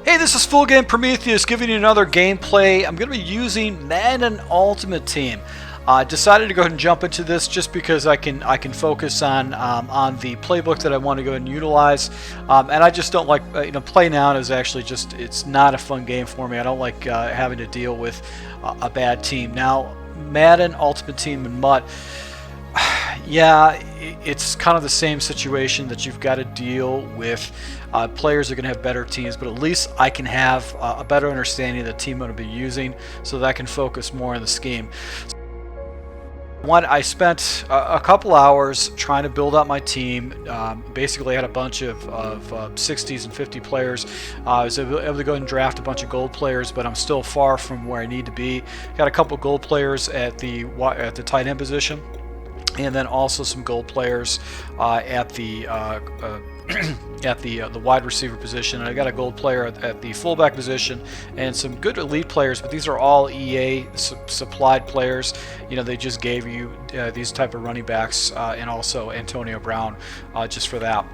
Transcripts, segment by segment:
Hey, this is Full Game Prometheus giving you another gameplay. I'm going to be using Madden Ultimate Team. I decided to go ahead and jump into this just because I can focus on the playbook that I want to go and utilize, and I just don't like play now is actually just it's not a fun game for me. I don't like having to deal with a bad team. Now Madden Ultimate Team and MUT. Yeah, it's kind of the same situation that you've got to deal with. Players are going to have better teams, but at least I can have a better understanding of the team I'm going to be using so that I can focus more on the scheme. I spent a couple hours trying to build up my team. Basically, I had a bunch of 60s and 50 players. I was able to go and draft a bunch of gold players, but I'm still far from where I need to be. Got a couple gold players at the tight end position, and then also some gold players at the the wide receiver position. And I got a gold player at the fullback position, and some good elite players. But these are all EA supplied players. You know, they just gave you these type of running backs, and also Antonio Brown, just for that.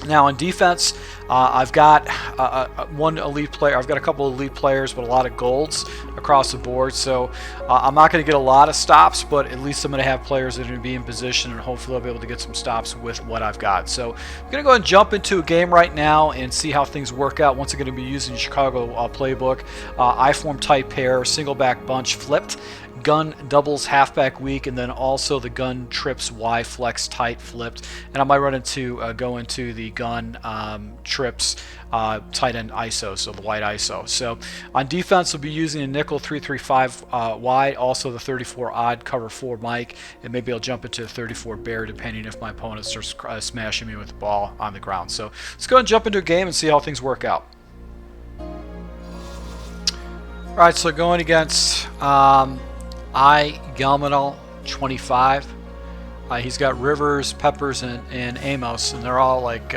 Now on defense, I've got one elite player. I've got a couple of elite players, but a lot of golds across the board. So I'm not going to get a lot of stops, but at least I'm going to have players that are going to be in position, and hopefully I'll be able to get some stops with what I've got. So I'm going to go ahead and jump into a game right now and see how things work out. Once I'm going to be using Chicago playbook, I form tight pair, single back bunch flipped, gun doubles halfback weak, and then also the gun trips Y flex tight flipped, and I might run into go into the gun trips tight end ISO, so the white ISO. So on defense, we'll be using a nickel 335 wide, also the 34 odd cover 4 Mike, and maybe I'll jump into a 34 bear depending if my opponent starts smashing me with the ball on the ground. So let's go and jump into a game and see how things work out. All right, so going against Gelmanol 25. He's got Rivers, Peppers, and Amos, and they're all like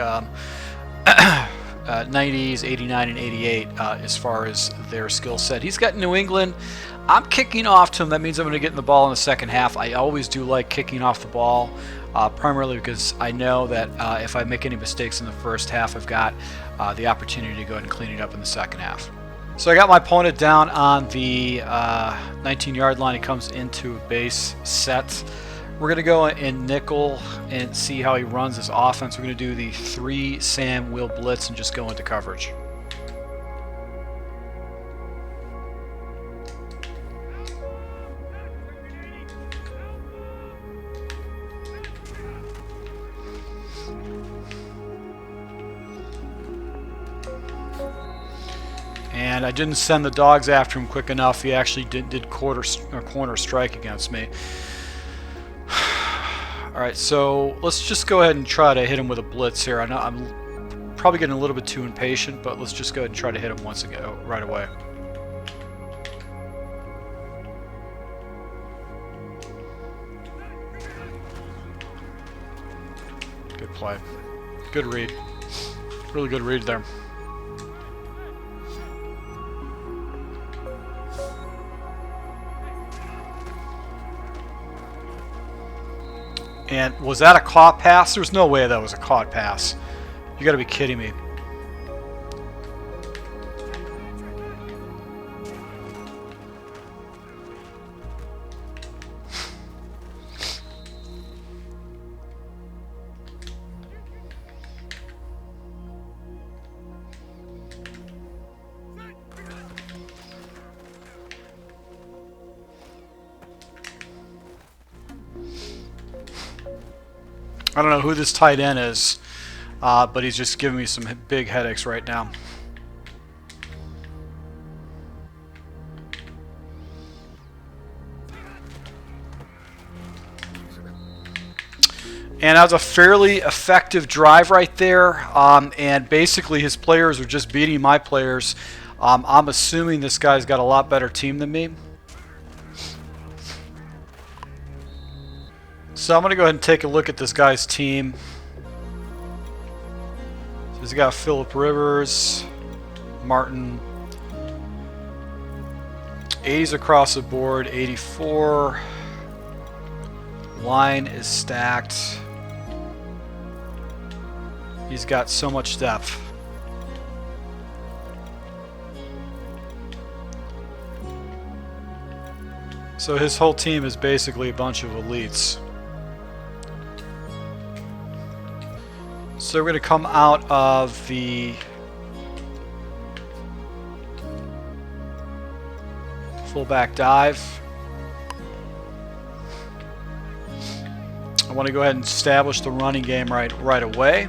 90s, 89, and 88 as far as their skill set. He's got New England. I'm kicking off to him. That means I'm going to get in the ball in the second half. I always do like kicking off the ball, primarily because I know that if I make any mistakes in the first half, I've got the opportunity to go ahead and clean it up in the second half. So I got my opponent down on the 19-yard line. He comes into a base set. We're going to go in nickel and see how he runs his offense. We're going to do the 3 Sam wheel blitz and just go into coverage. And I didn't send the dogs after him quick enough. He actually did corner strike against me. All right, so let's just go ahead and try to hit him with a blitz here. I know I'm probably getting a little bit too impatient, but let's just go ahead and try to hit him once again, right away. Good play. Good read. Really good read there. And was that a caught pass? There's no way that was a caught pass. You gotta be kidding me. I don't know who this tight end is, but he's just giving me some big headaches right now. And that was a fairly effective drive right there, and basically his players are just beating my players. I'm assuming this guy's got a lot better team than me. So I'm going to go ahead and take a look at this guy's team. So he's got Phillip Rivers, Martin, 80s across the board, 84. Line is stacked. He's got so much depth. So his whole team is basically a bunch of elites. So we're going to come out of the fullback dive. I want to go ahead and establish the running game right away.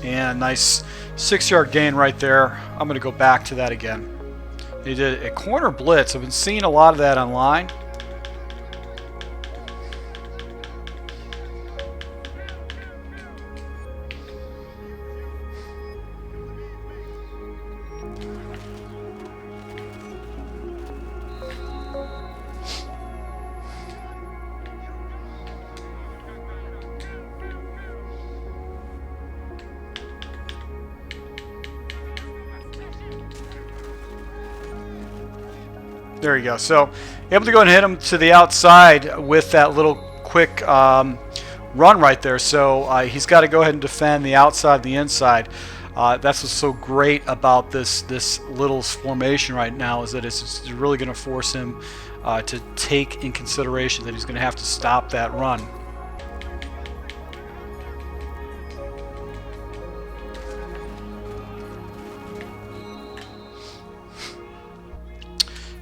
And nice 6-yard gain right there. I'm going to go back to that again. He did a corner blitz. I've been seeing a lot of that online. There you go. So able to go and hit him to the outside with that little quick run right there. So he's got to go ahead and defend the outside and the inside. That's what's so great about this little formation right now, is that it's really going to force him to take in consideration that he's going to have to stop that run.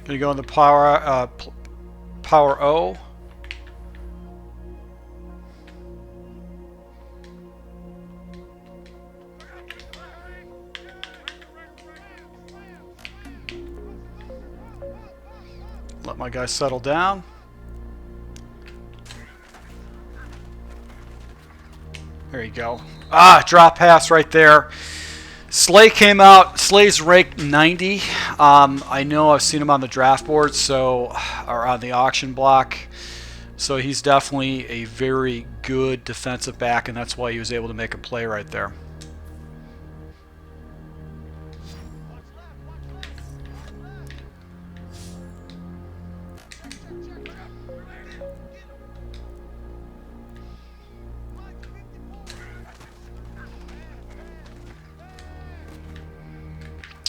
Going to go in the power O. Let my guy settle down. There you go. Drop pass right there. Slay came out. Slay's ranked 90. I know I've seen him on the draft board, or on the auction block. So he's definitely a very good defensive back, and that's why he was able to make a play right there.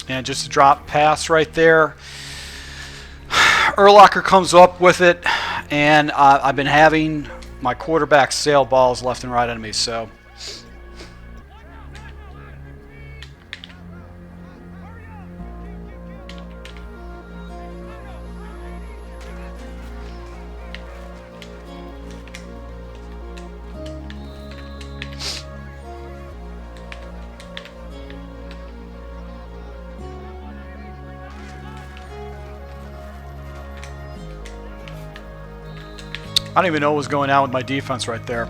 And just a drop pass right there. Urlacher comes up with it, and I've been having my quarterback sail balls left and right on me. So I don't even know what was going on with my defense right there.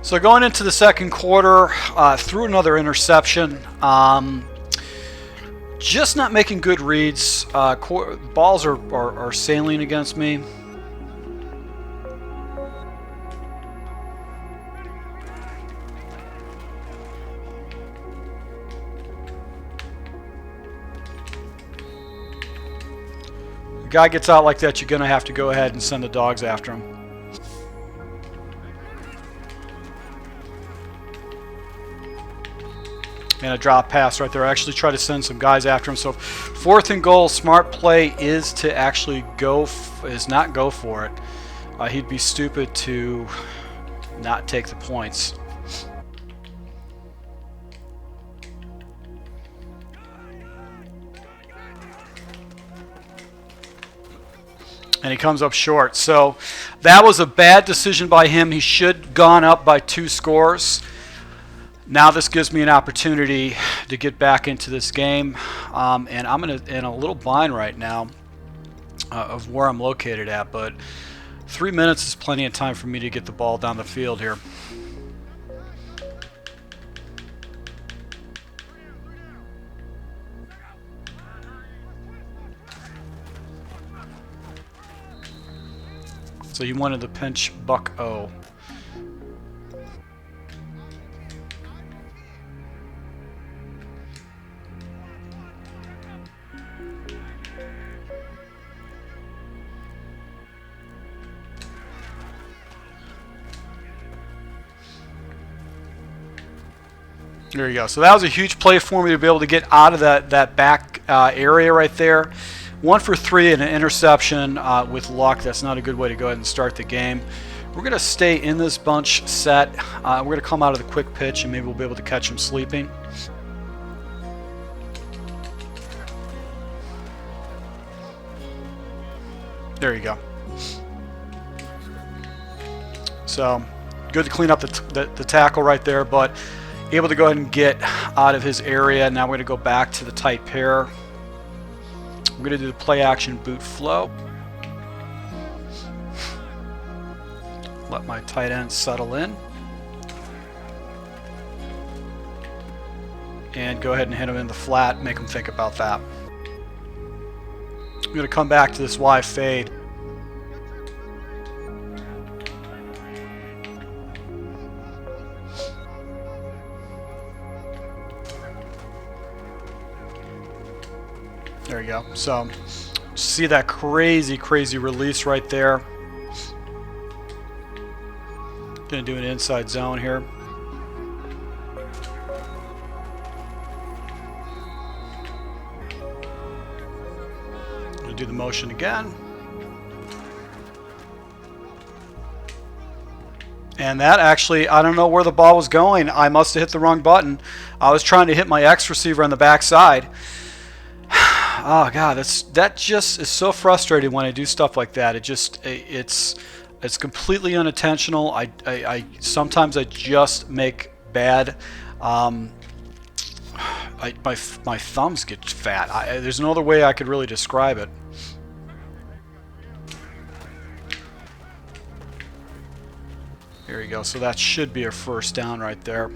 So going into the second quarter, threw another interception. Just not making good reads. Balls are sailing against me. The guy gets out like that, you're going to have to go ahead and send the dogs after him. And a drop pass right there. I actually try to send some guys after him. So 4th and goal, smart play is to actually not go for it. He'd be stupid to not take the points. And he comes up short. So that was a bad decision by him. He should have gone up by 2 scores. Now this gives me an opportunity to get back into this game, and I'm in a little bind right now of where I'm located at, but 3 minutes is plenty of time for me to get the ball down the field here. So he wanted to pinch Buck O. There you go. So that was a huge play for me to be able to get out of that back area right there. 1 for 3 and an interception with luck. That's not a good way to go ahead and start the game. We're going to stay in this bunch set. We're going to come out of the quick pitch and maybe we'll be able to catch him sleeping. There you go. So good to clean up the tackle right there, but able to go ahead and get out of his area. Now we're going to go back to the tight pair. We're going to do the play action boot flow. Let my tight end settle in. And go ahead and hit him in the flat, make him think about that. I'm going to come back to this Y fade. There you go. So see that crazy release right there. Gonna do an inside zone here. Gonna do the motion again. And that actually, I don't know where the ball was going. I must have hit the wrong button. I was trying to hit my X receiver on the backside. Oh God, that just is so frustrating when I do stuff like that. It's completely unintentional. I sometimes I just make bad. My thumbs get fat. There's no other way I could really describe it. Here you go. So that should be a first down right there.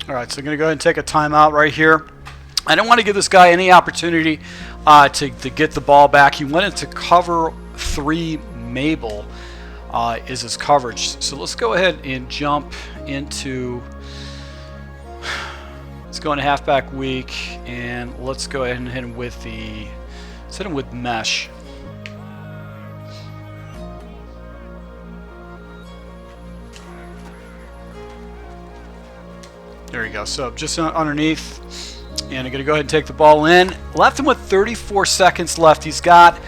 All right, so I'm going to go ahead and take a timeout right here. I don't want to give this guy any opportunity to get the ball back. He went into cover 3 Mabel is his coverage. So let's go ahead and jump into, let's go into halfback weak, and let's go ahead and hit him with mesh. There you go. So just underneath, and I'm going to go ahead and take the ball in. Left him with 34 seconds left. He's got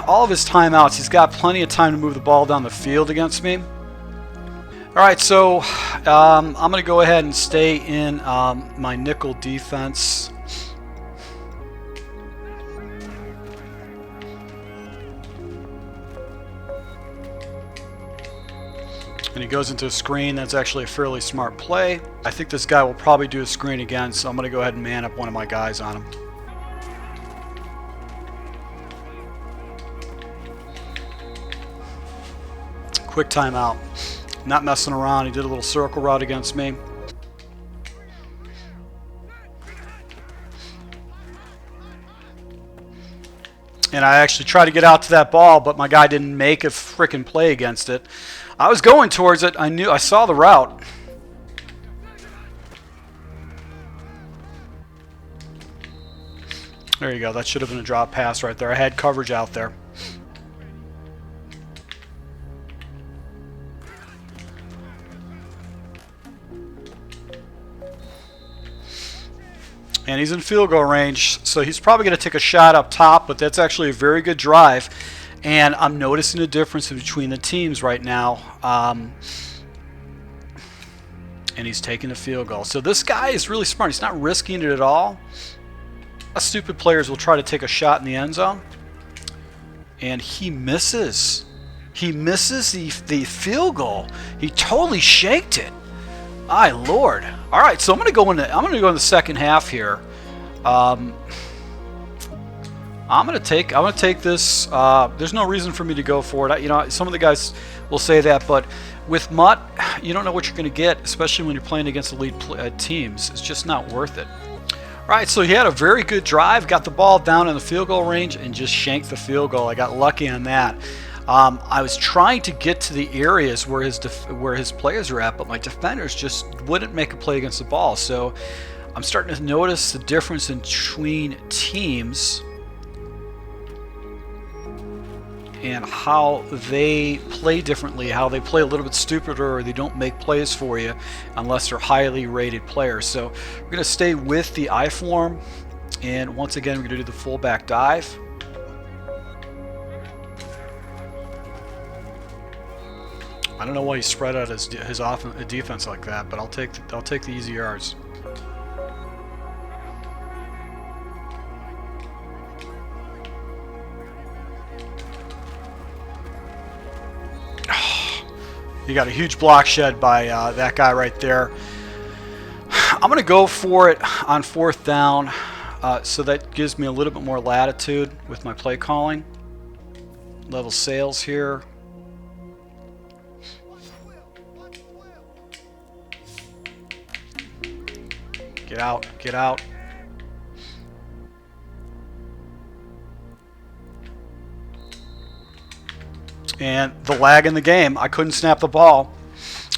all of his timeouts. He's got plenty of time to move the ball down the field against me. All right, so I'm going to go ahead and stay in my nickel defense. And he goes into a screen. That's actually a fairly smart play. I think this guy will probably do a screen again, so I'm going to go ahead and man up one of my guys on him. Quick timeout. Not messing around. He did a little circle route against me. And I actually tried to get out to that ball, but my guy didn't make a freaking play against it. I was going towards it. I saw the route. There you go. That should have been a drop pass right there. I had coverage out there. And he's in field goal range, so he's probably going to take a shot up top, but that's actually a very good drive. And I'm noticing a difference between the teams right now. And he's taking the field goal. So this guy is really smart. He's not risking it at all. Stupid players will try to take a shot in the end zone. And he misses. He misses the field goal. He totally shanked it. My Lord. All right, so I'm gonna go in the second half here. I'm gonna take this. There's no reason for me to go for it. You know, some of the guys will say that, but with MUT, you don't know what you're gonna get, especially when you're playing against elite teams. It's just not worth it. All right, so he had a very good drive, got the ball down in the field goal range, and just shanked the field goal. I got lucky on that. I was trying to get to the areas where his players were at, but my defenders just wouldn't make a play against the ball. So I'm starting to notice the difference between teams and how they play differently, how they play a little bit stupider, or they don't make plays for you unless they're highly rated players. So we're going to stay with the I form, and once again we're going to do the fullback dive. I don't know why he spread out his defense like that, but I'll take the easy yards. You got a huge block shed by that guy right there. I'm going to go for it on fourth down, so that gives me a little bit more latitude with my play calling. Level sails here. Get out, get out. And the lag in the game, I couldn't snap the ball.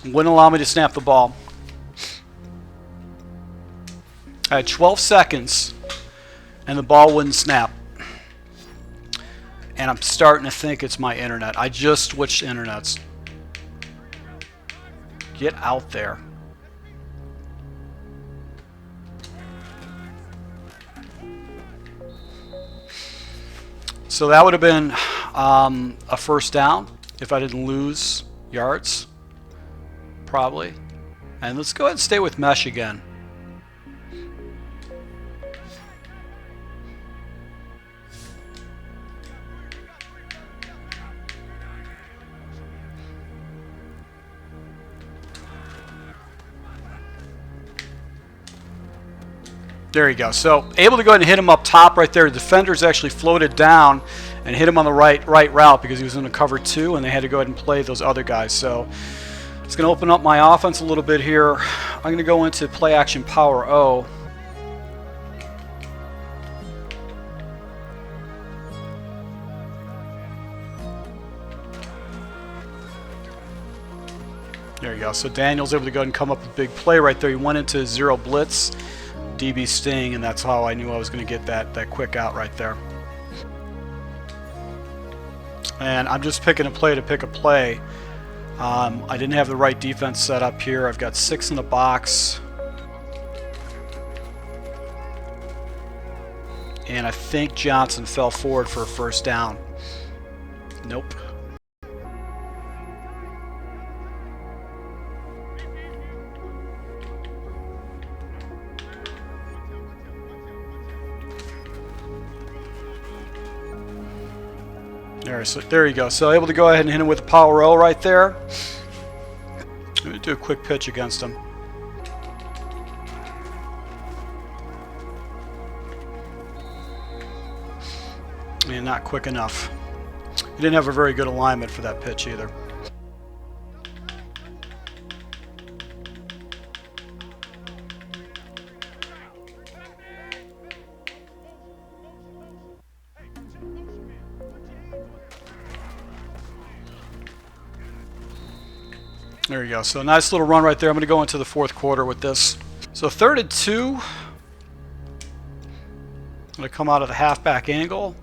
Wouldn't allow me to snap the ball. I had 12 seconds and the ball wouldn't snap. And I'm starting to think it's my internet. I just switched internets. Get out there. So that would have been a first down if I didn't lose yards, probably. And let's go ahead and stay with mesh again. There you go. So able to go ahead and hit him up top right there. The defenders actually floated down and hit him on the right route because he was in a cover 2, and they had to go ahead and play those other guys. So it's going to open up my offense a little bit here. I'm going to go into play action power O. There you go. So Daniel's able to go ahead and come up with a big play right there. He went into zero blitz. DB sting, and that's how I knew I was going to get that quick out right there. And I'm just picking a play to pick a play. I didn't have the right defense set up here. I've got 6 in the box, and I think Johnson fell forward for a first down. Nope. So there you go. So able to go ahead and hit him with a power O right there. I'm going to do a quick pitch against him. And not quick enough. He didn't have a very good alignment for that pitch either. There you go. So nice little run right there. I'm going to go into the fourth quarter with this. So 3rd and 2. I'm going to come out of the halfback angle.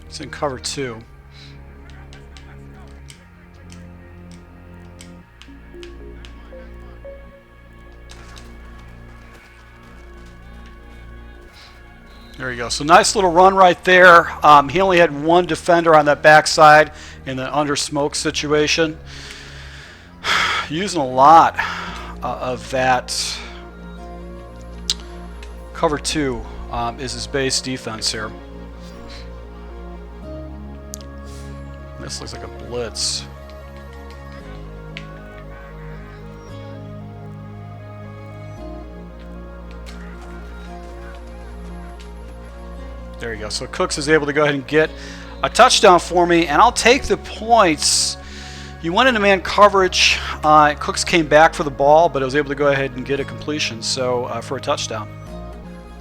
It's in cover 2. There you go. So nice little run right there. He only had one defender on that backside in the under smoke situation. Using a lot of that cover 2 is his base defense here. This looks like a blitz. There you go. So Cooks is able to go ahead and get a touchdown for me, and I'll take the points. You went into man coverage. Cooks came back for the ball, but I was able to go ahead and get a completion for a touchdown.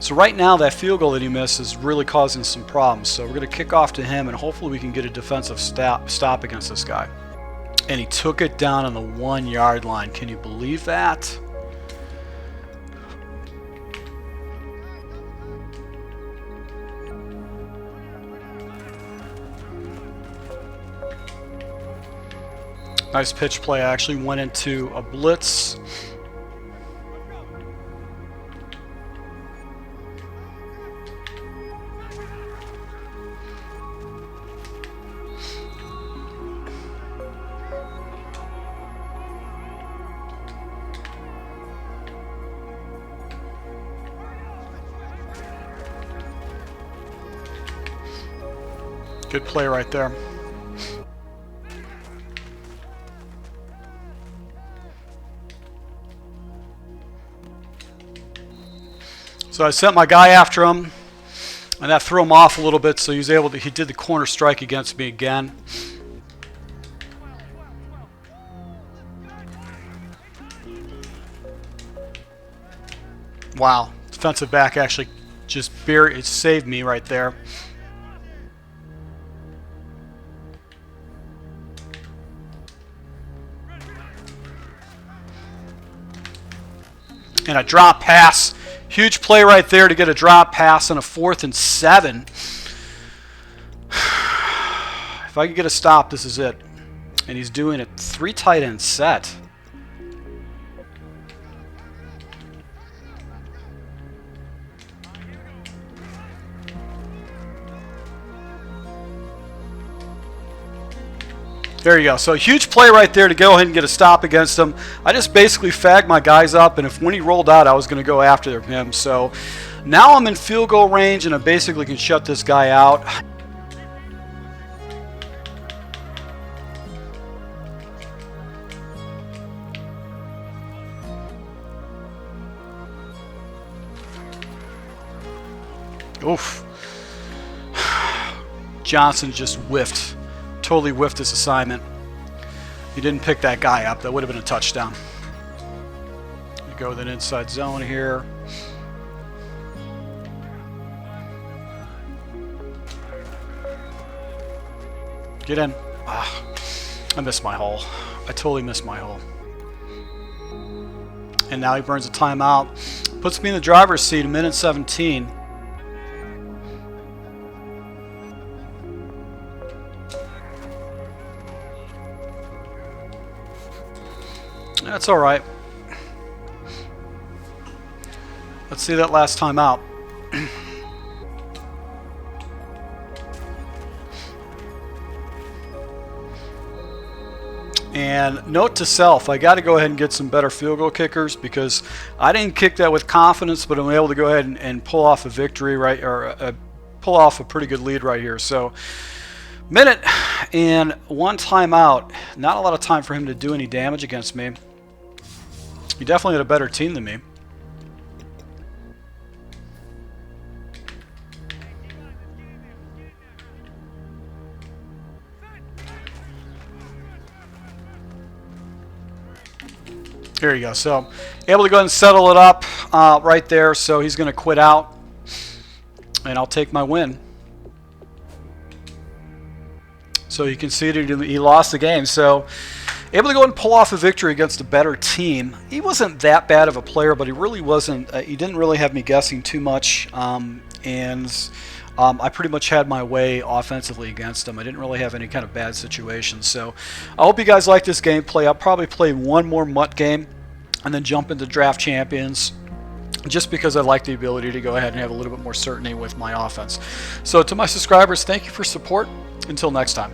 So right now, that field goal that he missed is really causing some problems. So we're going to kick off to him, and hopefully we can get a defensive stop against this guy. And he took it down on the 1 yard line. Can you believe that? Nice pitch play. I actually went into a blitz. Good play right there. So I sent my guy after him, and that threw him off a little bit, so he did the corner strike against me again. Wow, defensive back actually just it saved me right there. And a drop pass. Huge play right there to get a drop pass on a 4th and 7. If I could get a stop, this is it. And he's doing a 3 tight end set. There you go. So a huge play right there to go ahead and get a stop against him. I just basically fagged my guys up, and when he rolled out, I was going to go after him. So now I'm in field goal range, and I basically can shut this guy out. Oof. Johnson just whiffed. Totally whiffed his assignment. He didn't pick that guy up. That would have been a touchdown. We go with an inside zone here. Get in. Ah, I missed my hole. I totally missed my hole. And now he burns a timeout. Puts me in the driver's seat, a minute 17. That's all right. Let's see that last time out. And note to self, I got to go ahead and get some better field goal kickers, because I didn't kick that with confidence, but I'm able to go ahead and pull off a victory pull off a pretty good lead right here. So minute and 1 timeout. Not a lot of time for him to do any damage against me. He definitely had a better team than me. Here you go. So able to go ahead and settle it up right there. So he's going to quit out, and I'll take my win. So you can see that he lost the game. So able to go and pull off a victory against a better team. He wasn't that bad of a player, but he really wasn't. He didn't really have me guessing too much, and I pretty much had my way offensively against him. I didn't really have any kind of bad situations. So I hope you guys like this gameplay. I'll probably play one more MUT game and then jump into Draft Champions, just because I like the ability to go ahead and have a little bit more certainty with my offense. So to my subscribers, thank you for support. Until next time.